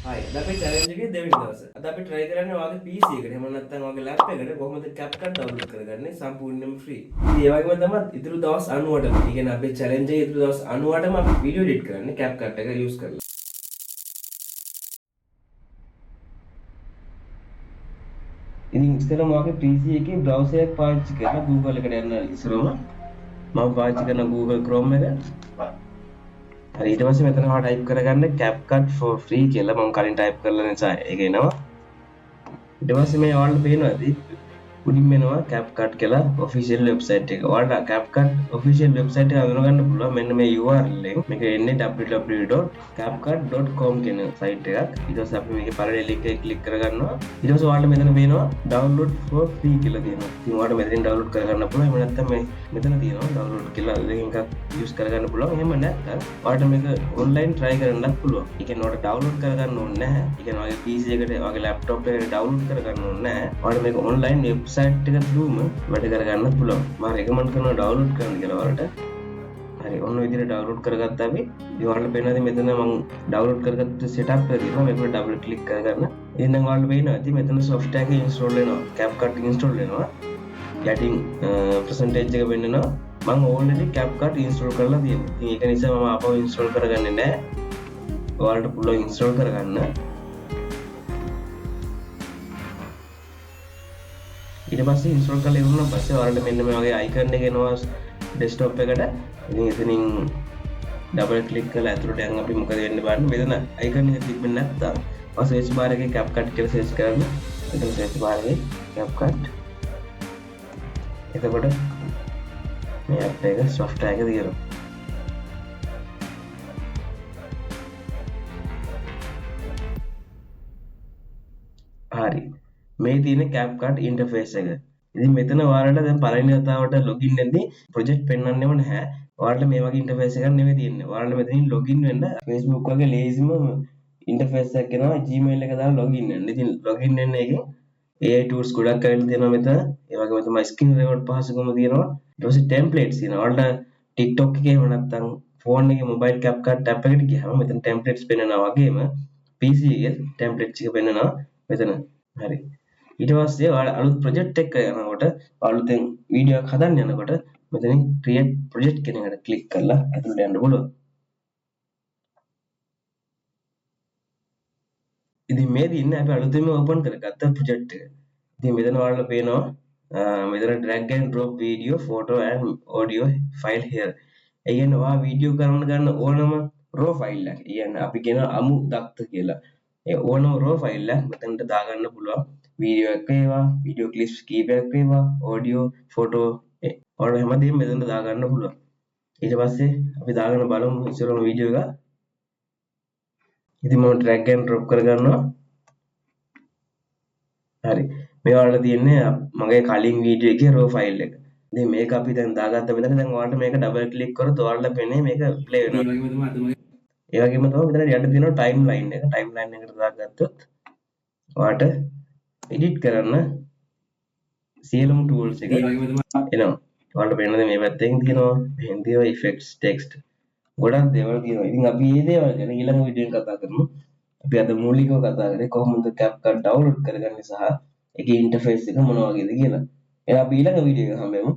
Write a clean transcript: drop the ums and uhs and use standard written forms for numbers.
හයි අද අපි චැලෙන්ජ් එකේ දෙවෙනි දවසේ. අද අපි try කරන්නේ ඔයාගේ PC එකට. එහෙම නැත්නම් ඔයාගේ laptop එකට කොහොමද CapCut download කරගන්නේ සම්පූර්ණයෙන්ම free. ඉතින් ඒ වගේම තමයි ඉතුරු දවස් 90ටම. ඒ කියන්නේ අපේ challenge එකේ ඉතුරු දවස් 90ටම අපි video edit කරන්නේ CapCut එක use කරලා. ඉතින් ඉස්සෙල්ලාම ඔයාගේ PC එකේ browser එක පාවිච්චි කරලා Google එකට යන්න ඉස්සරම මම පාවිච්චි කරන Google Chrome එක. හරි ඊට පස්සේ මෙතන ඔයා type කරගන්න CapCut for free කියලා මම කලින් type කරලා නිසා ඒක එනවා. ඊට පස්සේ මේ ඔයාලට පේනවා ඇති උඩින් මෙනවා CapCut කියලා official website එක. ඔයාලට CapCut official website එක අඳුනගන්න පුළුවන් මෙන්න මේ URL එක. මේක එන්නේ www.capcut.com කියන site එකක්. ඊට පස්සේ අපි මේකේ පළවෙනි link එක click කරගන්නවා. ඊට පස්සේ ඔයාලට මෙතන පේනවා download for free කියලා තියෙනවා. ඉතින් ඔයාලට මෙතනින් download කරගන්න පුළුවන්. එහෙම නැත්නම් මේ මෙතන තියෙනවා download කියලා දෙකකින් එකක් use කරගන්න පුළුවන්. එහෙම නැත්නම් ඔයාලට මේක online try කරන්නත් පුළුවන්. ඒ කියන්නේ ඔයාලට download කරගන්න ඕනේ නැහැ. ඒ කියන්නේ ඔයාගේ PC එකට ඔයාගේ laptop එකට download කරගන්න ඕනේ නැහැ. ඔයාලට මේක online website එක through වැඩ කරගන්න පුළුවන්. මම recommend කරනවා download කරන්න කියලා ඔයාලට. හරි ඔන්න ඔය විදිහට download කරගත්තා අපි. ඉතින් ඔයාලට පේනවාද මෙතන මම download කරගත්ත setup එක තියෙනවා. මේකට double click කරගන්න. ඉතින් දැන් ඔයාලට පේනවා ඉතින් මෙතන software එක install වෙනවා. CapCut install වෙනවා. යටින් percentage එක වෙන්නනවා. මම already CapCut install කරලා තියෙනවා. ඉතින් ඒක නිසා මම ආපහු install කරගන්නේ නැහැ. ඔයාලට පුළුවන් install කරගන්න. ඊට පස්සේ install කරලා ඉවරනම් පස්සේ ඔයාලට මෙන්න මේ වගේ icon එක එනවා desktop එකට. ඉතින් එතනින් double click කරලා ඇතුළට යන් අපි මොකද වෙන්නේ බලන්න. මෙතන icon එක තිබෙන්නේ නැත්නම් ඔය search bar එකේ CapCut කියලා search කරන්න. එතන search bar එකේ CapCut. එතකොට මේ app එක software එක තියෙනවා. හරි මේ තියෙන CapCut interface එක. ඉතින් මෙතන ඔයාලට දැන් පළවෙනි වතාවට login වෙන්නේ project පෙන්වන්නෙම නැහැ. ඔයාලට මේ වගේ interface එකක් නෙමෙයි තියෙන්නේ. ඔයාලට මෙතනින් login වෙන්න Facebook වගේ lazyම interface එකක් එනවා. Gmail එක දාලා login වෙන්න. ඉතින් login වෙන්න එකෙන් AI tools ගොඩක් ඇවිල්ලා තියෙනවා මෙතන. ඒ වගේම තමයි skin record පහසුකම තියෙනවා. ඊට පස්සේ templates තියෙනවා. ඔයාලට TikTok එකේ එහෙම නැත්නම් phone එකේ mobile CapCut app එකට ගියාම මෙතන templates පෙන්වනවා වගේම PC එකේ templates එක පෙන්වනවා මෙතන. හරි ඊට පස්සේ ඔයාලා අලුත් ප්‍රොජෙක්ට් එකක් යනකොට අලුතෙන් වීඩියෝ එකක් හදන්න යනකොට මෙතනින් create project කියන එකට ක්ලික් කරලා ඇතුළට යන්න පුළුවන්. ඉතින් මේ දින්නේ අපි අලුතෙන්ම ඕපන් කරගත්ත ප්‍රොජෙක්ට් එක. ඉතින් මෙතන ඔයාලට පේනවා මෙතන drag and drop video photo and audio file here. ඒ කියන්නේ ඔයා වීඩියෝ කරන්න ගන්න ඕනම raw file එක. ඒ කියන්නේ අපි කියන අමු දක්ත කියලා. ඒ ඕනම raw file එක මෙතනට දාගන්න පුළුවන්. වීඩියෝ එකක් වේවා, වීඩියෝ ක්ලිප්ස් කීපයක් වේවා, ඔඩියෝ, ෆොටෝ ඔයාලා හැමදේම මෙතනට දාගන්න පුළුවන්. ඊට පස්සේ අපි දාගෙන බලමු ඉස්සරහම වීඩියෝ එක. ඉතින් මම drag and drop කරගන්නවා. හරි. මේ ඔයාලට තියෙන්නේ මගේ කලින් වීඩියෝ එකේ raw file එක. ඉතින් මේක අපි දැන් දාගත්ත මෙතන දැන් ඔයාලට මේක double click කරොත් ඔයාලට පේන්නේ මේක play වෙනවා. ඒ වගේම තමයි මෙතන යට තියෙනවා timeline එක. timeline එකට දාගත්තොත් ඔයාලට edit කරන්න සියලුම tools එක එනවා. ඔයාලට පේනද මේ පැත්තෙන් තියෙනවා මෙහෙන් තියෙනවා effects text ගොඩක් දේවල් තියෙනවා. ඉතින් අපි මේ දේවල් ගැන ඊළඟ වීඩියෝ එකෙන් කතා කරමු. අපි අද මූලිකව කතා කරේ කොහොමද CapCut download කරගන්නේ සහ ඒකේ interface එක මොන වගේද කියලා. එහෙනම් අපි ඊළඟ වීඩියෝ එක හම්බෙමු.